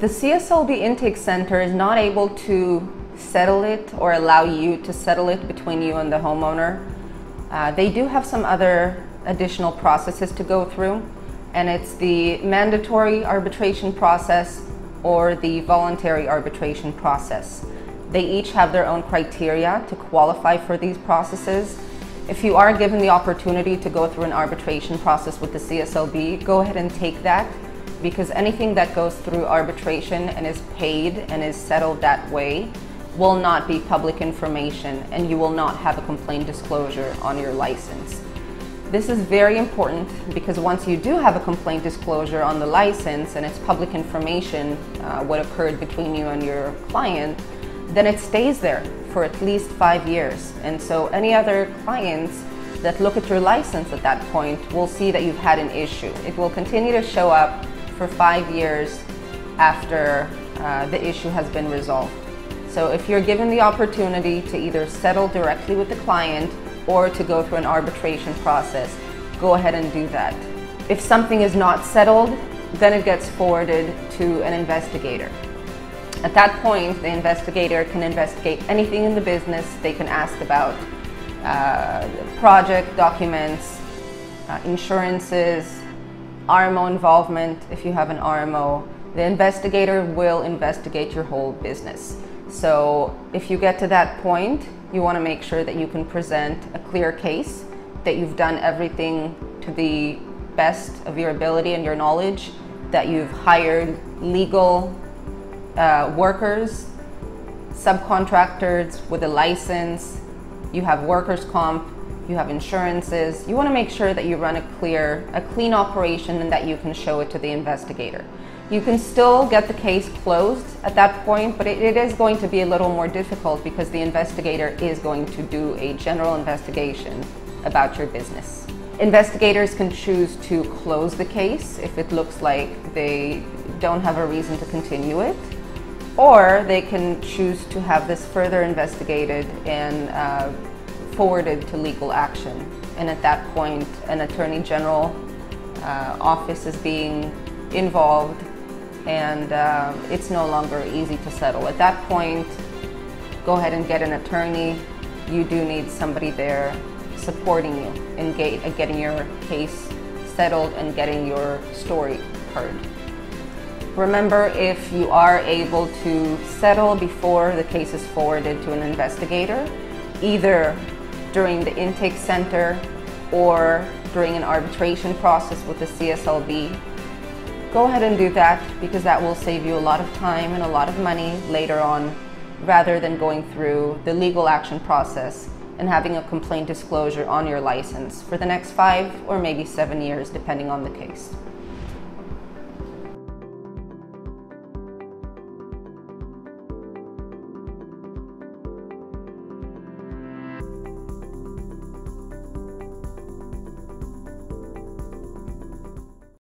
the CSLB Intake Center is not able to settle it or allow you to settle it between you and the homeowner, they do have some other additional processes to go through, and it's the mandatory arbitration process or the voluntary arbitration process. They each have their own criteria to qualify for these processes. If you are given the opportunity to go through an arbitration process with the CSLB, go ahead and take that, because anything that goes through arbitration and is paid and is settled that way will not be public information, and you will not have a complaint disclosure on your license. This is very important because once you do have a complaint disclosure on the license and it's public information, what occurred between you and your client, then it stays there for at least 5 years. And so any other clients that look at your license at that point will see that you've had an issue. It will continue to show up for 5 years after the issue has been resolved. So if you're given the opportunity to either settle directly with the client or to go through an arbitration process, go ahead and do that. If something is not settled, then it gets forwarded to an investigator. At that point, the investigator can investigate anything in the business. They can ask about project documents, insurances, RMO involvement. If you have an RMO, the investigator will investigate your whole business. So if you get to that point, you want to make sure that you can present a clear case, that you've done everything to the best of your ability and your knowledge, that you've hired legal workers, subcontractors with a license, you have workers' comp, you have insurances. You want to make sure that you run a clean operation and that you can show it to the investigator. You can still get the case closed at that point, but it is going to be a little more difficult because the investigator is going to do a general investigation about your business. Investigators can choose to close the case if it looks like they don't have a reason to continue it, or they can choose to have this further investigated and forwarded to legal action. And at that point, an Attorney General office is being involved, and it's no longer easy to settle. At that point, go ahead and get an attorney. You do need somebody there supporting you in getting your case settled and getting your story heard. Remember, if you are able to settle before the case is forwarded to an investigator, either during the intake center or during an arbitration process with the CSLB, go ahead and do that, because that will save you a lot of time and a lot of money later on, rather than going through the legal action process and having a complaint disclosure on your license for the next 5 or maybe 7 years, depending on the case.